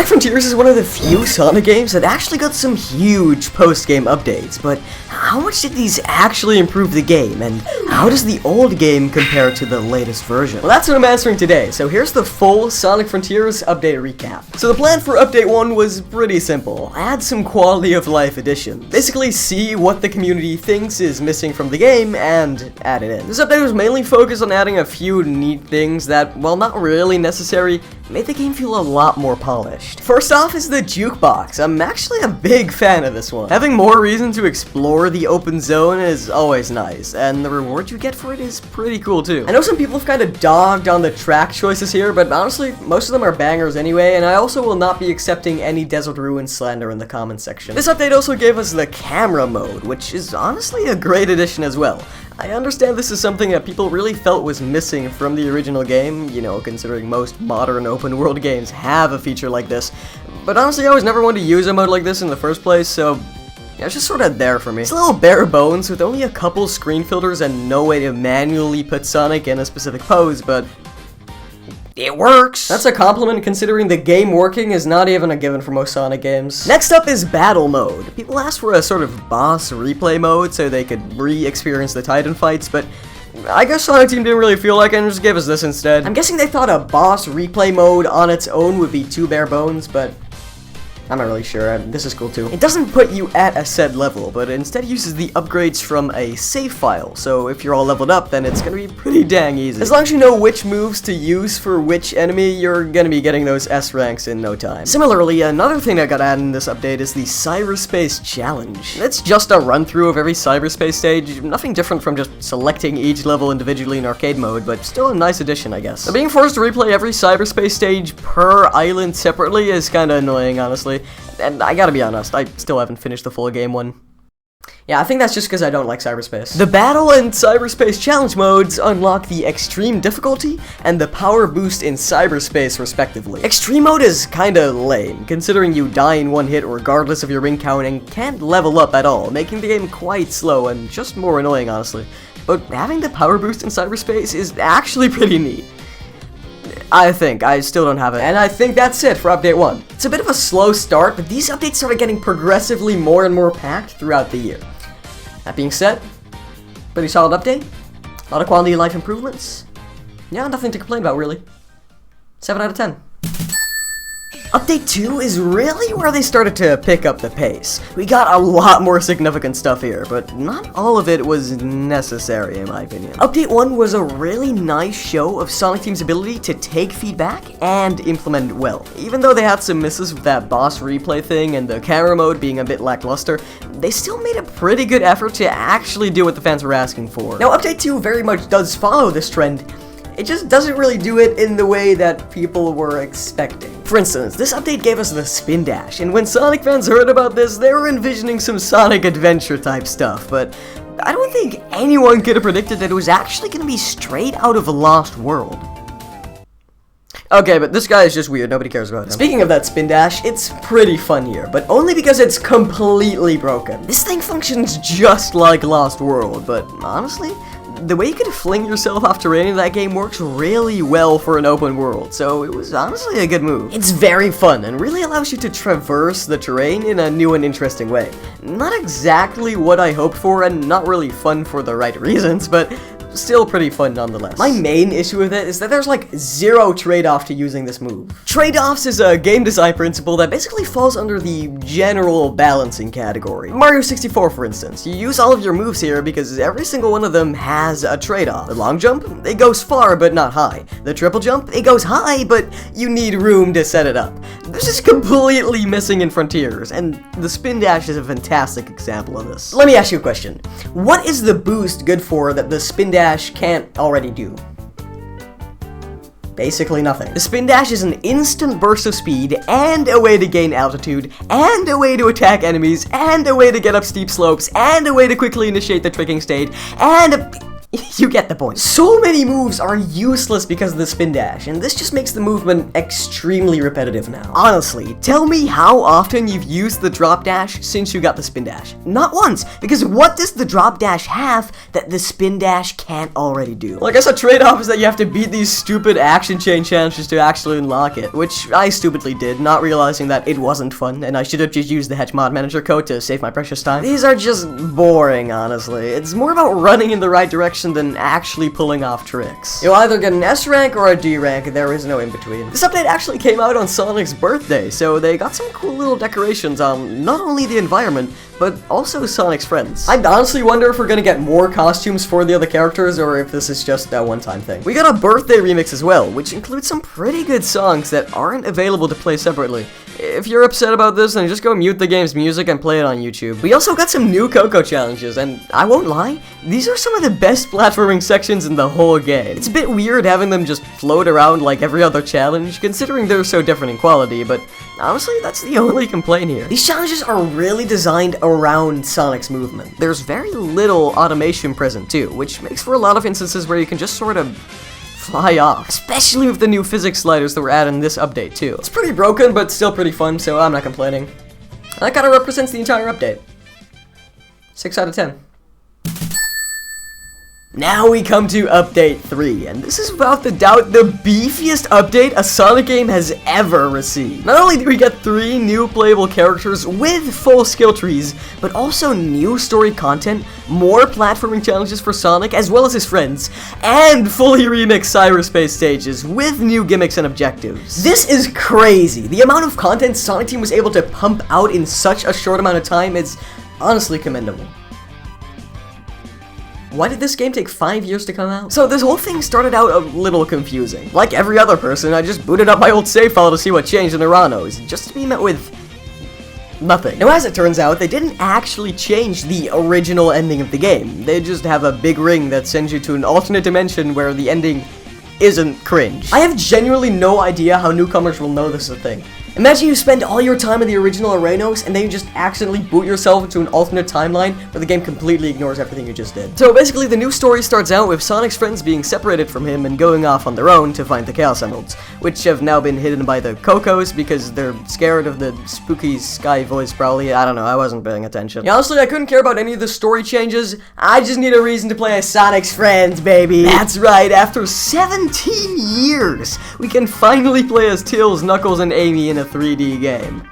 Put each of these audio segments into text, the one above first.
Sonic Frontiers is one of the few Sonic games that actually got some huge post-game updates, but how much did these actually improve the game, and how does the old game compare to the latest version? Well, that's what I'm answering today, so here's the full Sonic Frontiers update recap. So the plan for Update 1 was pretty simple. Add some quality of life addition. Basically see what the community thinks is missing from the game, and add it in. This update was mainly focused on adding a few neat things that, while not really necessary, made the game feel a lot more polished. First off is the jukebox. I'm actually a big fan of this one. Having more reason to explore the open zone is always nice, and the reward you get for it is pretty cool too. I know some people have kind of dogged on the track choices here, but honestly, most of them are bangers anyway, and I also will not be accepting any Desert Ruin slander in the comments section. This update also gave us the camera mode, which is honestly a great addition as well. I understand this is something that people really felt was missing from the original game, you know, considering most modern open world games have a feature like this, but honestly I was never one to use a mode like this in the first place, so yeah, it's just sort of there for me. It's a little bare bones with only a couple screen filters and no way to manually put Sonic in a specific pose, but it works! That's a compliment considering the game working is not even a given for most Sonic games. Next up is Battle Mode. People asked for a sort of boss replay mode so they could re-experience the Titan fights, but I guess Sonic Team didn't really feel like it and just gave us this instead. I'm guessing they thought a boss replay mode on its own would be too bare bones, but I'm not really sure. This is cool too. It doesn't put you at a said level, but instead uses the upgrades from a save file, so if you're all leveled up, then it's gonna be pretty dang easy. As long as you know which moves to use for which enemy, you're gonna be getting those S ranks in no time. Similarly, another thing that got added in this update is the Cyberspace Challenge. It's just a run-through of every cyberspace stage, nothing different from just selecting each level individually in arcade mode, but still a nice addition, I guess. Now, being forced to replay every cyberspace stage per island separately is kinda annoying, honestly. And I gotta be honest, I still haven't finished the full game one. Yeah, I think that's just because I don't like cyberspace. The Battle and Cyberspace Challenge modes unlock the Extreme difficulty and the Power Boost in Cyberspace, respectively. Extreme mode is kinda lame, considering you die in one hit regardless of your ring count and can't level up at all, making the game quite slow and just more annoying, honestly. But having the Power Boost in Cyberspace is actually pretty neat. I still don't have it, and I think that's it for Update 1. It's a bit of a slow start, but these updates started getting progressively more and more packed throughout the year. That being said, pretty solid update, a lot of quality of life improvements. Yeah, nothing to complain about really. 7 out of 10. Update 2 is really where they started to pick up the pace. We got a lot more significant stuff here, but not all of it was necessary in my opinion. Update 1 was a really nice show of Sonic Team's ability to take feedback and implement it well. Even though they had some misses with that boss replay thing and the camera mode being a bit lackluster, they still made a pretty good effort to actually do what the fans were asking for. Now Update 2 very much does follow this trend. It just doesn't really do it in the way that people were expecting. For instance, this update gave us the Spin Dash, and when Sonic fans heard about this, they were envisioning some Sonic Adventure type stuff, but I don't think anyone could have predicted that it was actually going to be straight out of a Lost World. Okay, but this guy is just weird, nobody cares about him. Speaking of that Spin Dash, it's pretty fun here, but only because it's completely broken. This thing functions just like Lost World, but honestly, the way you can fling yourself off terrain in that game works really well for an open world, so it was honestly a good move. It's very fun and really allows you to traverse the terrain in a new and interesting way. Not exactly what I hoped for and not really fun for the right reasons, but still pretty fun nonetheless. My main issue with it is that there's like zero trade-off to using this move. Trade-offs is a game design principle that basically falls under the general balancing category. Mario 64, for instance, you use all of your moves here because every single one of them has a trade-off. The long jump, it goes far but not high. The triple jump, it goes high but you need room to set it up. This is completely missing in Frontiers, and the Spin Dash is a fantastic example of this. Let me ask you a question. What is the boost good for that the Spin Dash can't already do? Basically nothing. The Spin Dash is an instant burst of speed, and a way to gain altitude, and a way to attack enemies, and a way to get up steep slopes, and a way to quickly initiate the tricking stage, and You get the point. So many moves are useless because of the spin dash, and this just makes the movement extremely repetitive now. Honestly, tell me how often you've used the drop dash since you got the spin dash. Not once, because what does the drop dash have that the spin dash can't already do? Well, I guess a trade-off is that you have to beat these stupid action chain challenges to actually unlock it, which I stupidly did, not realizing that it wasn't fun, and I should have just used the Hedge Mod Manager code to save my precious time. These are just boring, honestly. It's more about running in the right direction than actually pulling off tricks. You'll either get an S rank or a D rank, and there is no in between. This update actually came out on Sonic's birthday, so they got some cool little decorations on not only the environment, but also Sonic's friends. I honestly wonder if we're gonna get more costumes for the other characters, or if this is just that one-time thing. We got a birthday remix as well, which includes some pretty good songs that aren't available to play separately. If you're upset about this, then just go mute the game's music and play it on YouTube. We also got some new Coco challenges, and I won't lie, these are some of the best platforming sections in the whole game. It's a bit weird having them just float around like every other challenge, considering they're so different in quality, but honestly, that's the only complaint here. These challenges are really designed around Sonic's movement. There's very little automation present too, which makes for a lot of instances where you can just sort of fly off, especially with the new physics sliders that were added in this update too. It's pretty broken, but still pretty fun, so I'm not complaining. That kind of represents the entire update. 6 out of 10. Now we come to Update 3, and this is without the doubt the beefiest update a Sonic game has ever received. Not only do we get 3 new playable characters with full skill trees, but also new story content, more platforming challenges for Sonic as well as his friends, and fully remixed cyberspace stages with new gimmicks and objectives. This is crazy. The amount of content Sonic Team was able to pump out in such a short amount of time is honestly commendable. Why did this game take 5 years to come out? So this whole thing started out a little confusing. Like every other person, I just booted up my old save file to see what changed in Uranos, just to be met with nothing. Now as it turns out, they didn't actually change the original ending of the game. They just have a big ring that sends you to an alternate dimension where the ending isn't cringe. I have genuinely no idea how newcomers will know this is a thing. Imagine you spend all your time in the original Uranos, and then you just accidentally boot yourself into an alternate timeline where the game completely ignores everything you just did. So basically, the new story starts out with Sonic's friends being separated from him and going off on their own to find the Chaos Emeralds, which have now been hidden by the Cocos because they're scared of the spooky sky voice probably. I don't know, I wasn't paying attention. Yeah, honestly, I couldn't care about any of the story changes. I just need a reason to play as Sonic's friends, baby. That's right, after 17 years, we can finally play as Tails, Knuckles, and Amy in a 3D game.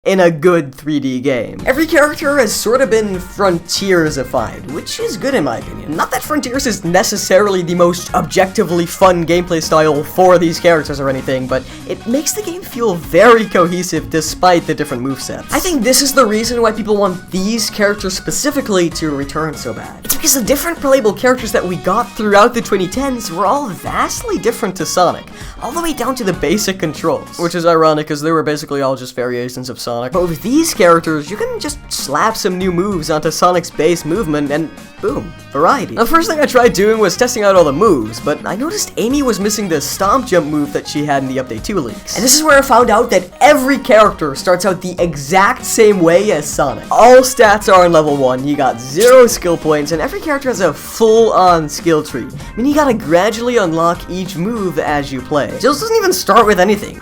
In a good 3D game. Every character has sort of been Frontiers-ified, which is good in my opinion. Not that Frontiers is necessarily the most objectively fun gameplay style for these characters or anything, but it makes the game feel very cohesive despite the different movesets. I think this is the reason why people want these characters specifically to return so bad. It's because the different playable characters that we got throughout the 2010s were all vastly different to Sonic, all the way down to the basic controls. Which is ironic because they were basically all just variations of Sonic. But with these characters, you can just slap some new moves onto Sonic's base movement and boom, variety. Now, the first thing I tried doing was testing out all the moves, but I noticed Amy was missing the stomp jump move that she had in the Update 2 leaks. And this is where I found out that every character starts out the exact same way as Sonic. All stats are on level 1, you got 0 skill points, and every character has a full-on skill tree. I mean, you gotta gradually unlock each move as you play. Tails doesn't even start with anything.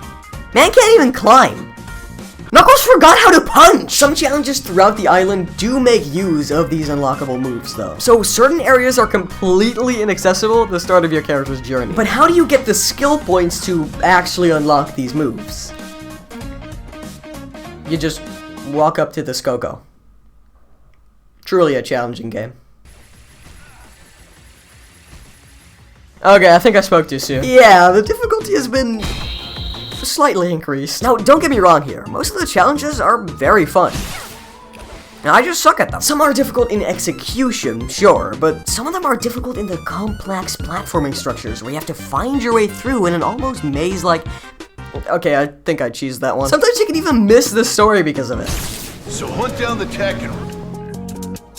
Man can't even climb. Knuckles forgot how to punch! Some challenges throughout the island do make use of these unlockable moves, though. So certain areas are completely inaccessible at the start of your character's journey. But how do you get the skill points to actually unlock these moves? You just walk up to the Skoko. Truly a challenging game. Okay, I think I spoke too soon. Yeah, the difficulty has been slightly increased. Now, don't get me wrong here. Most of the challenges are very fun. Now, I just suck at them. Some are difficult in execution, sure, but some of them are difficult in the complex platforming structures where you have to find your way through in an almost maze-like... Okay, I think I cheesed that one. Sometimes you can even miss the story because of it. So hunt down the tech and...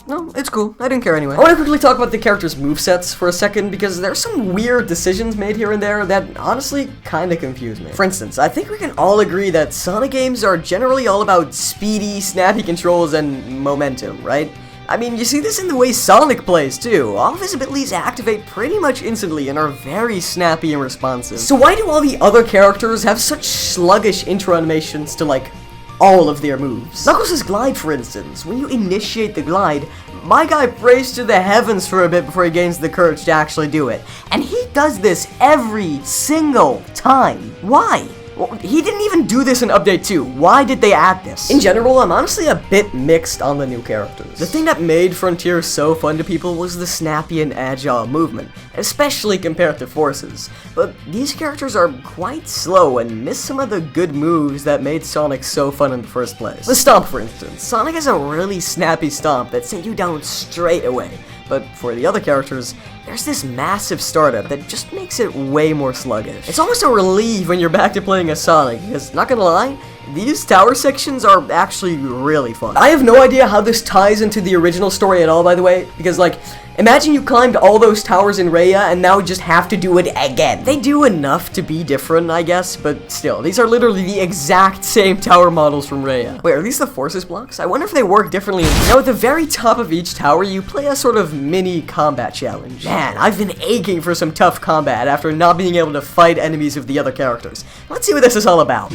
No, it's cool. I didn't care anyway. I want to quickly talk about the characters' movesets for a second because there's some weird decisions made here and there that honestly kind of confuse me. For instance, I think we can all agree that Sonic games are generally all about speedy, snappy controls and momentum, right? I mean, you see this in the way Sonic plays, too. All of his abilities activate pretty much instantly and are very snappy and responsive. So why do all the other characters have such sluggish intro animations to, like, all of their moves? Knuckles' glide, for instance. When you initiate the glide, my guy prays to the heavens for a bit before he gains the courage to actually do it. And he does this every single time. Why? Well, he didn't even do this in Update 2. Why did they add this? In general, I'm honestly a bit mixed on the new characters. The thing that made Frontier so fun to people was the snappy and agile movement, especially compared to Forces. But these characters are quite slow and miss some of the good moves that made Sonic so fun in the first place. The Stomp, for instance. Sonic has a really snappy stomp that sent you down straight away. But for the other characters, there's this massive startup that just makes it way more sluggish. It's almost a relief when you're back to playing as Sonic, because, not gonna lie, these tower sections are actually really fun. I have no idea how this ties into the original story at all, by the way, because, like, imagine you climbed all those towers in Raya and now just have to do it again. They do enough to be different, I guess, but still, these are literally the exact same tower models from Raya. Wait, are these the Forces blocks? I wonder if they work differently. Now, at the very top of each tower, you play a sort of mini combat challenge. Man, I've been aching for some tough combat after not being able to fight enemies of the other characters. Let's see what this is all about.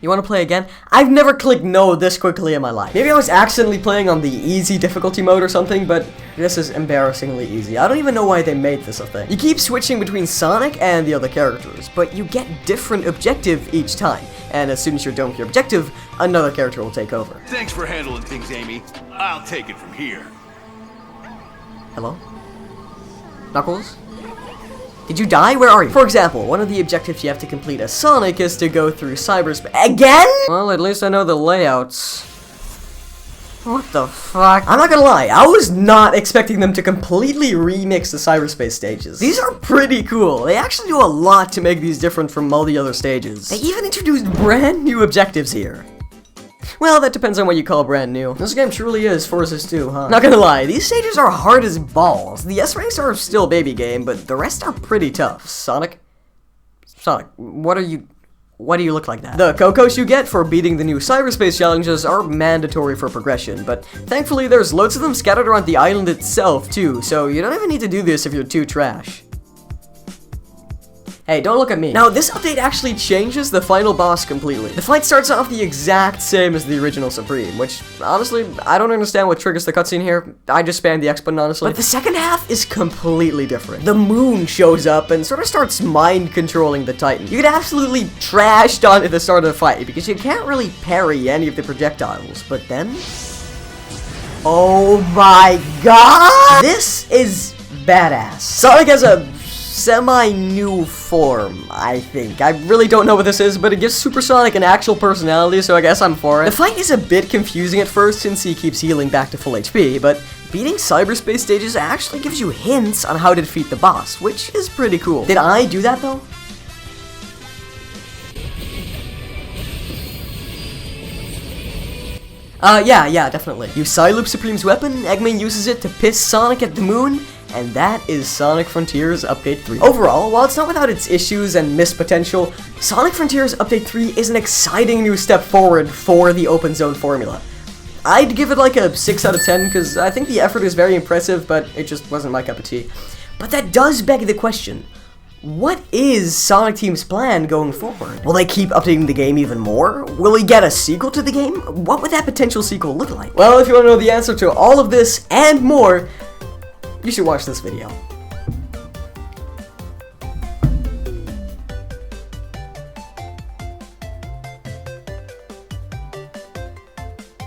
You want to play again? I've never clicked no this quickly in my life. Maybe I was accidentally playing on the easy difficulty mode or something, but this is embarrassingly easy. I don't even know why they made this a thing. You keep switching between Sonic and the other characters, but you get different objective each time. And as soon as you're done with your objective, another character will take over. Thanks for handling things, Amy. I'll take it from here. Hello? Knuckles? Did you die? Where are you? For example, one of the objectives you have to complete as Sonic is to go through cyberspace. Again? Well, at least I know the layouts. What the fuck? I'm not gonna lie, I was not expecting them to completely remix the cyberspace stages. These are pretty cool. They actually do a lot to make these different from all the other stages. They even introduced brand new objectives here. Well, that depends on what you call brand new. This game truly is Forces 2, huh? Not gonna lie, these stages are hard as balls. The S-ranks are still baby game, but the rest are pretty tough. Sonic, why do you look like that? The Cocos you get for beating the new cyberspace challenges are mandatory for progression, but thankfully there's loads of them scattered around the island itself too, so you don't even need to do this if you're too trash. Hey, don't look at me. Now, this update actually changes the final boss completely. The fight starts off the exact same as the original Supreme, which, honestly, I don't understand what triggers the cutscene here. I just spammed the X button, honestly. But the second half is completely different. The moon shows up and sort of starts mind-controlling the Titan. You get absolutely trashed on at the start of the fight, because you can't really parry any of the projectiles, but then... oh my god! This is badass. Sonic has a semi-new form, I think. I really don't know what this is, but it gives Super Sonic an actual personality, so I guess I'm for it. The fight is a bit confusing at first since he keeps healing back to full HP, but beating cyberspace stages actually gives you hints on how to defeat the boss, which is pretty cool. Did I do that though? Yeah, definitely. You Psyloop Supreme's weapon, Eggman uses it to piss Sonic at the moon, and that is Sonic Frontiers Update 3. Overall, while it's not without its issues and missed potential, Sonic Frontiers Update 3 is an exciting new step forward for the open zone formula. I'd give it like a 6 out of 10, because I think the effort is very impressive, but it just wasn't my cup of tea. But that does beg the question, what is Sonic Team's plan going forward? Will they keep updating the game even more? Will we get a sequel to the game? What would that potential sequel look like? Well, if you want to know the answer to all of this and more, you should watch this video.